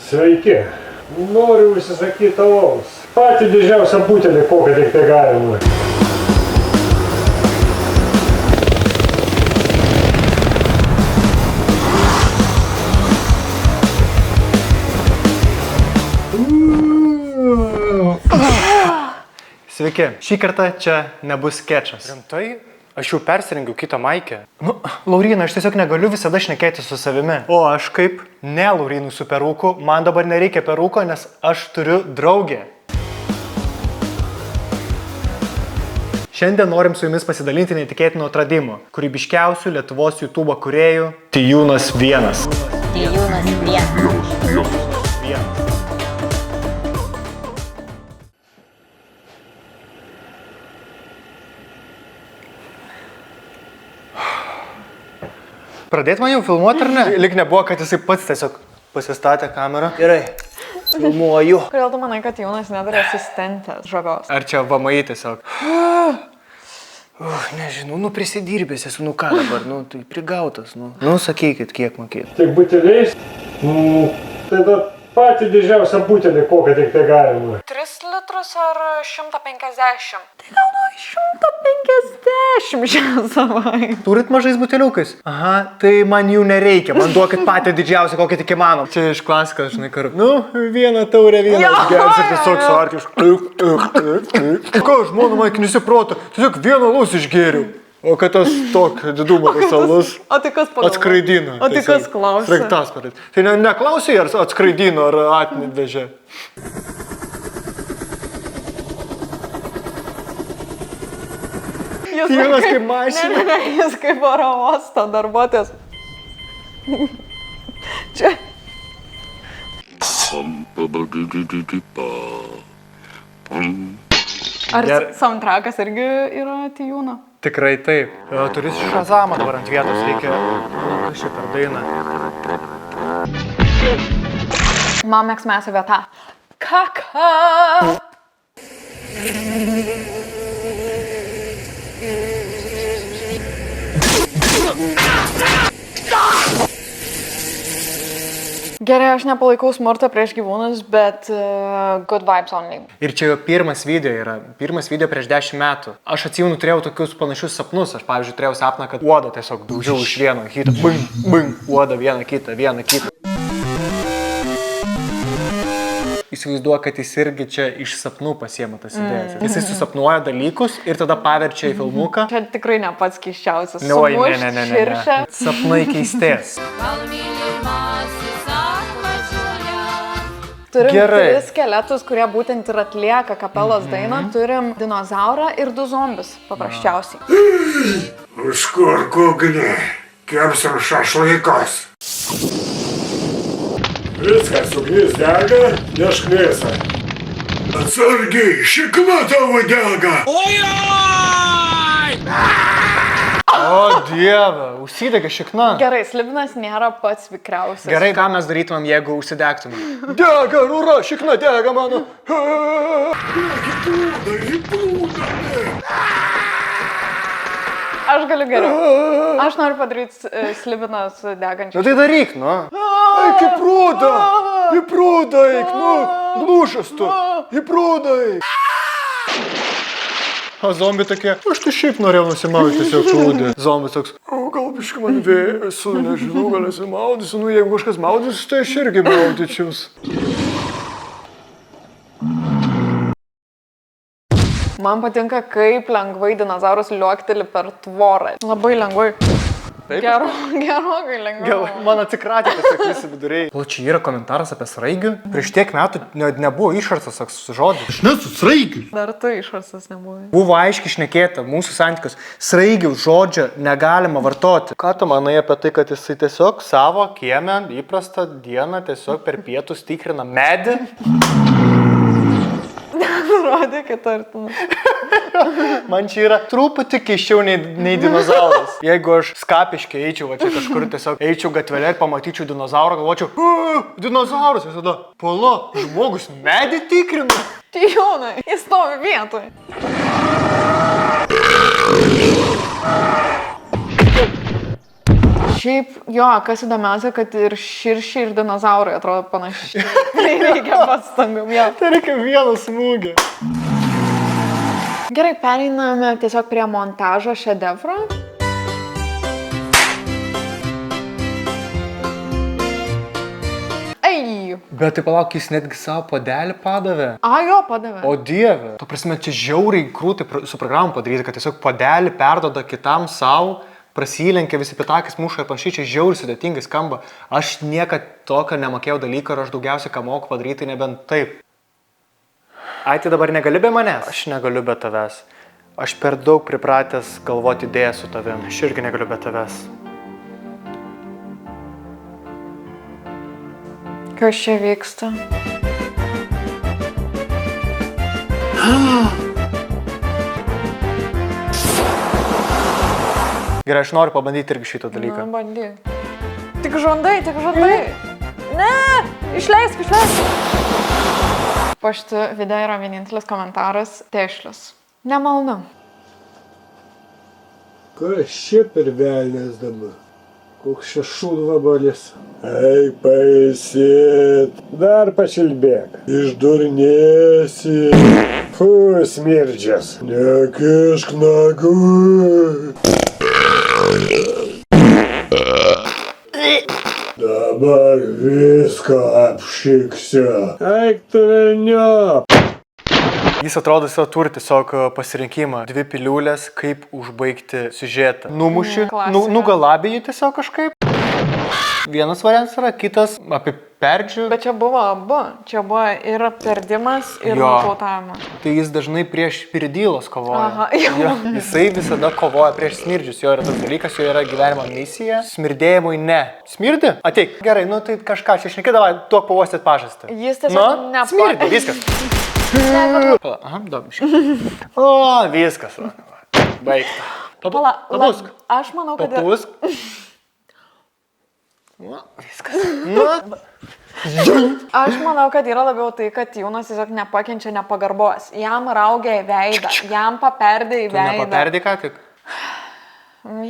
Sveiki. Noriu užsisakyti alaus. Patį didžiausią butelį, kokią tik tai galima. Sveiki, šį kartą čia nebus skečas. Rimtai? Aš jau persirengiau kitą maikę. Nu, Lauryna, aš tiesiog negaliu visada šnekėti su savimi. O aš kaip? Ne Laurynui su perūku, man dabar nereikia perūko, nes aš turiu draugę. Šiandien norim su jumis pasidalinti neįtikėtinu atradimu. Kūrybiškiausių Lietuvos YouTube kūrėjų Tijūnas 1. Tijūnas 1. Pradėt man jau filmuoti ar ne? Lik nebuvo, kad jisai pats tiesiog pasistatė kamerą. Gerai, filmuoju. Kodėl tu manai, kad Tijūnas nedara asistentės žavios? Ar čia VMI tiesiog? Nežinau, prisidirbęs esu, ką dabar, tai prigautas, sakykit, kiek mokėt. Tik buteliais, tada patį didžiausią butelį, kokią tik tai galima. 3 litrus ar 150? Tai gal nuo 150 šią savaitę. Turit mažais buteliukais? Aha, tai man jų nereikia, man duokit patį didžiausią, kokį tik įmanom. Čia iš klasikas, žinai, kar. Vieną taurę vynas geras ir tiesiog suarkiš. Ką, žmona man knisi protą, tiesiog vieną alaus išgėriau. O kad tas tokio didumo tas alus O tai kas pagalvoja? atskraidino. O tai kas klausė? Sraigtasparnis. Tai neklausai, ar atskraidino, ar atvežė. Tijūnas kaip mašina. Ne, jis kaip oro uosto darbuotojas. Čia. Ar soundtrackas irgi yra Tijūno? Tikrai taip. Turi Shazamą dabar ant vietos, reikia... Kas čia per dainą? Man mėgstamiausia vieta. Kaka! Gerai, aš nepalaikau smurtą prieš gyvūnus, bet good vibes only. Ir čia jo pirmas video yra. Pirmas video prieš 10 metų. Aš atsimenu, turėjau tokius panašius sapnus. Aš, pavyzdžiui, turėjau sapną, kad uodą tiesiog daužiau iš vieno kitą. Bing, bing, uodą vieną kitą. Įsivaizduoju, kad jis irgi čia iš sapnų pasiema tas idėjas. Jisai susapnuoja dalykus ir tada paverčia į filmuką. Čia tikrai ne pats keisčiausias. Oi, ne. Sapnai keistės. Turim Gerai. 3 skeletus, kurie būtent ir atlieka kapelos dainą. Turim dinozaurą ir 2 zombius, paprasčiausiai. Užkurk ugnį, kepsim šašlykas. Viskas, ugnis dega, nešk mėsą. Atsargiai, šikna tavo dega. O Dieve, užsidegė šikna. Gerai, slibinas nėra pats vikriausias. Gerai, ką mes darytumėm, jeigu užsidegtumėm? Dega, rūra, šikna dega mano. Aš galiu geriau. Aš noriu padaryti slibiną su degančiu. Tai daryk, Eik į prūdą, eik, glušas tu, į prūdą eik. O zombi tokie, aš tai šiaip norėjau nusimauti tiesiog prūdį. Zombis toks, gal biškai man vėsu, nežinau, gal nesimaudysiu, jeigu kažkas maudysiu, tai aš irgi maudyčiaus. Man patinka, kaip lengvai dinozauras liuokteli per tvorą. Labai lengvai. Taip? Gerokai lengvai. Man atsikratė tiesiog visi viduriai. O čia yra komentaras apie sraigių. Prieš tiek metų nebuvo išverstas toks žodis. Aš nesu sraigių. Dar tu išverstas nebuvai. Buvo aiškiai šnekėta mūsų santykius. Sraigių žodžio negalima vartoti. Ką tu manai apie tai, kad jisai tiesiog savo kieme įprastą dieną tiesiog per pietus tikrina medį? Rodė, kad artina. Man čia yra truputį keiščiau nei dinozauras. Jeigu aš skapiškai eičiau, čia kažkur tiesiog eičiau gatvelę ir pamatyčiau dinozaurą, galvočiau, dinozauras visada. Pala, žmogus medį tikrina. Tijūnai, jis stovi vietoj. Šiaip, jo, kas įdomiausia, kad ir širšiai, ir dinozaurai atrodo panašiai. Tai reikia pastangom, jo. Tai reikia vieno smūgio. Gerai, pereiname tiesiog prie montažo šedevro. Ei! Bet tai palauk, jis netgi savo padelį padavė. Jo, padavė. O dieve. Tu prasme, čia žiauriai krūtai su programu padaryti, kad tiesiog padelį perdoda kitam savo, prasilenkia, visi pitakis muša ir panašiai, čia žiauriai sudėtingai skamba. Aš niekad tokio nemokėjau dalyko ir aš daugiausiai ką moku padaryti, nebent taip. Ai, tai dabar negali be manęs? Aš negaliu be tavęs. Aš per daug pripratęs galvoti idėją su tavim. Aš irgi negaliu be tavęs. Kas čia vyksta? Gerai, aš noriu pabandyti irgi šitą dalyką. Na, bandyk. Tik žandai, tik žandai. Ne, išleisk. Po šitą video yra vienintelis komentaras tešlius. Nemalnu. Kas čia per velnės dabar? Koks čia šūdvabalis. Eik pailsėt. Dar pačilbėk. Išdurnėsi. Fu, smirdžias. Nekišk nagų. Dabar viską apšiksiu. Eik tu velniop. Jis atrodo, jis turi tiesiog pasirinkimą. 2 piliulės, kaip užbaigti siužetą. Numuši, Klasika. nugalabėjai tiesiog kažkaip. Vienas variantas yra, kitas apie perdžių. Bet čia buvo abu. Čia buvo ir perdimas, ir Jo. nukautavimas. Tai jis dažnai prieš pirdylos kovoja. Aha, jo. Jisai visada kovoja prieš smirdžius. Jo yra tas dalykas, jo yra gyvenimo misija. Smirdėjimui ne. Smirdi? Ateik. Gerai, nu tai kažką čia šnekėdavai, tuo pavostyt pažastą. Jis tiesiog Smirdi, viskas. Aha, domiškai. O, viskas. Baigta. Papusk. Aš manau, kad... Papusk. Viskas. Aš manau, kad yra labiau tai, kad Jūnas tiesiog nepakenčia nepagarbos. Jam raugia į veidą, jam paperdė į veidą. Nepaperdė ką tik?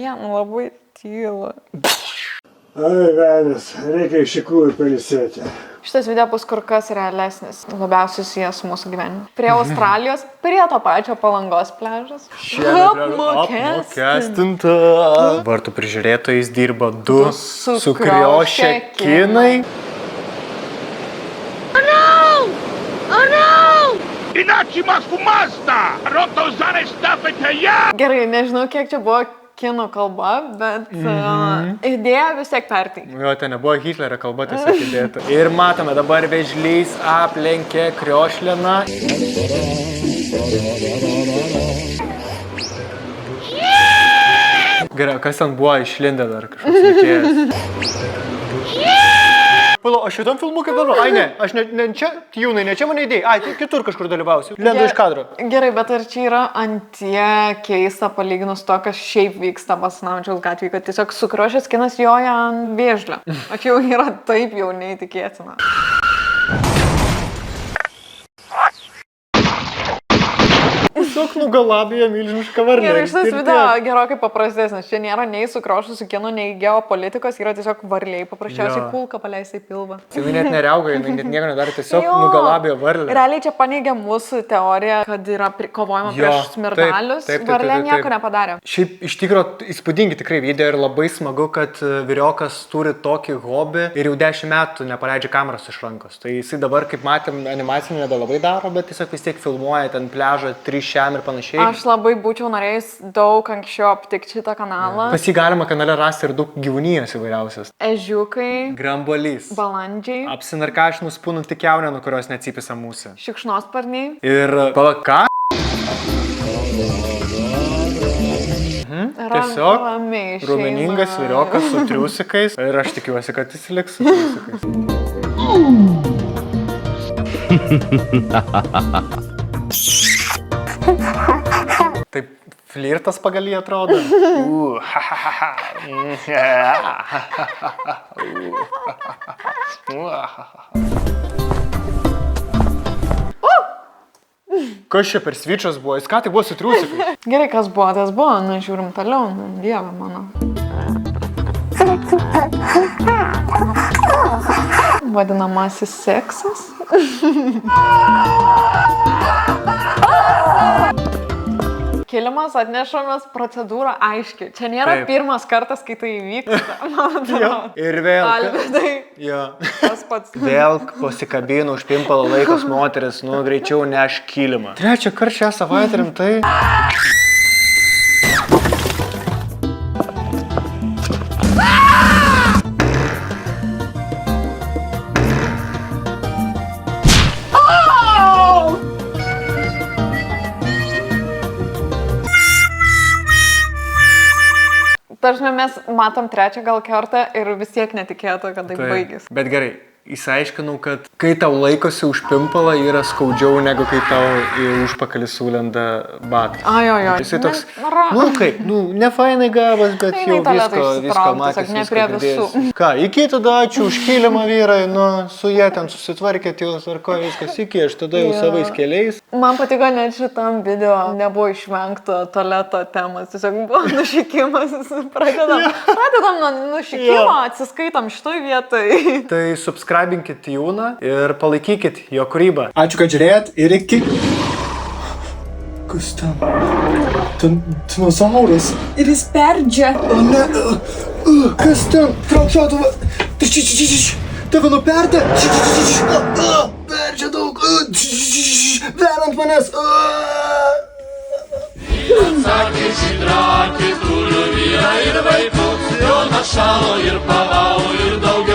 Jam labai tyla. Ai, velnės, reikia iš tikrųjų pailsėti. Šitas video bus kur kas realesnis, labiausiai susijęs su mūsų gyvenimu. Prie Australijos, prie to pačio Palangos pliažas. Apmokestinta. Vartų prižiūrėtojais dirba 2 sukriošę sukriošę kinai. Inácio uma fumaça! Rotozare stafete ja! Gerai, nežinau, kiek čia buvo kinų kalba, bet idėja vis tiek perteikti. Jo, ten nebuvo Hitlerio kalba tiesiog įdėta. Ir matome, dabar vėžlys aplenkė kriošliną. Gerai, kas ten buvo išlindę dar kažkoks veikėjas? Pala, aš šitam filmukai darau. Ai ne, aš ne čia, Jūnai, ne čia mane idėjai. Ai, tai kitur kažkur dalyvausiu. Lendu iš kadro. Gerai, bet ar čia yra antie keista palyginus to, kas šiaip vyksta Basanavičiaus gatvėje, kad tiesiog sukriošęs kinas joja ant vėžlio. O čia jau yra taip jau neįtikėtina. Tiesiog nugalabėjo milžinišką varlę. Gerai, šitas video gerokai paprastesnis. Čia nėra nei sukriošusių kinų, nei geopolitikos, yra tiesiog varliai. Paprasčiausiai kulka paleista į pilvą. Jis net nereauga, jis net nieko nedarė, tiesiog Jo. nugalabėjo varlę. Realiai čia paneigia mūsų teoriją, kad yra kovojama Jo, prieš smirdalius. taip, Varlė nieko taip. nepadarė. Šiaip iš tikrųjų įspūdingi tikrai video ir labai smagu, kad vyriokas turi tokį hobį ir jau 10 metų nepaleidžia kameros iš rankos. Tai jisai dabar, kaip matėm, animacinį nebelabai daro, bet tiesiog vis tiek filmuoja ten pliažą, 3 šiam ir panašiai. Aš labai būčiau norėjus daug anksčiau aptikti šitą kanalą. Pas jį galima kanale rasti ir daug gyvūnijos įvairiausias. Ežiukai, Grambolys. balandžiai, Apsinarkašinus spūnų tik jaunę, nuo kurios neatsipisa mūsų. šikšnosparniai. Ir palaka. Tiesiog Ramiai išeina. raumeningas vyriokas su triusikais. Ir aš tikiuosi, kad jis liks su triusikais. Taip flirtas pagal jį atrodo. Kas čia per svičias buvo? Jis ką tik buvo su triusikais. Gerai, kas buvo, tas buvo, nu žiūrim toliau, nu, dieve mano. Vadinamasis seksas. Kilimas atnešamas procedūrą aiškiai. Čia nėra Taip. pirmas kartas, kai tai įvyksta. Man atrodo. Ir vėl. Alvydai, Jo. tas pats. Vėl pasikabino už pimpalo laikos moteris, nu greičiau neš kilimą. Trečią kartą šią savaitę rimtai. Dažnai mes matom trečią gal kartą ir vis tiek netikėta, kad tai baigės. Bet gerai, įsiaiškinau, kad kai tau laikosi už pimpalą yra skaudžiau negu kai tau į užpakalį sulenda batas. Ajojo. Jisai toks, nu kaip, nu ne fainai gavas, bet Eina į jau tualetą visko išsitraukt, matęs, tiesiog ne visko prie girdėjęs. visų. Ką, iki tada ačiū už kilimą vyrai, nu su jie ten susitvarkėt, jau tvarko viskas iki, aš tada jau Jo. savais keliais. Man patiko net šitam video, nebuvo išvengta tualeto temas, tiesiog buvo nušykimas. Pradedam nuo nušykimo, atsiskaitom šitoj vietoj. Tai subscribinkit Jūną ir palaikykit jo kūrybą. Ačiū, kad žiūrėjot ir iki. Kas ten? Ten dinozauras. Ir jis perdžia. O ne. Kas ten? Trauk šautuvą. Tave nuperdė. Perdžia daug. Vėl ant manęs. Atsakys į drakį, turiu vyrą ir vaikus, jo našalo ir pavau ir daug.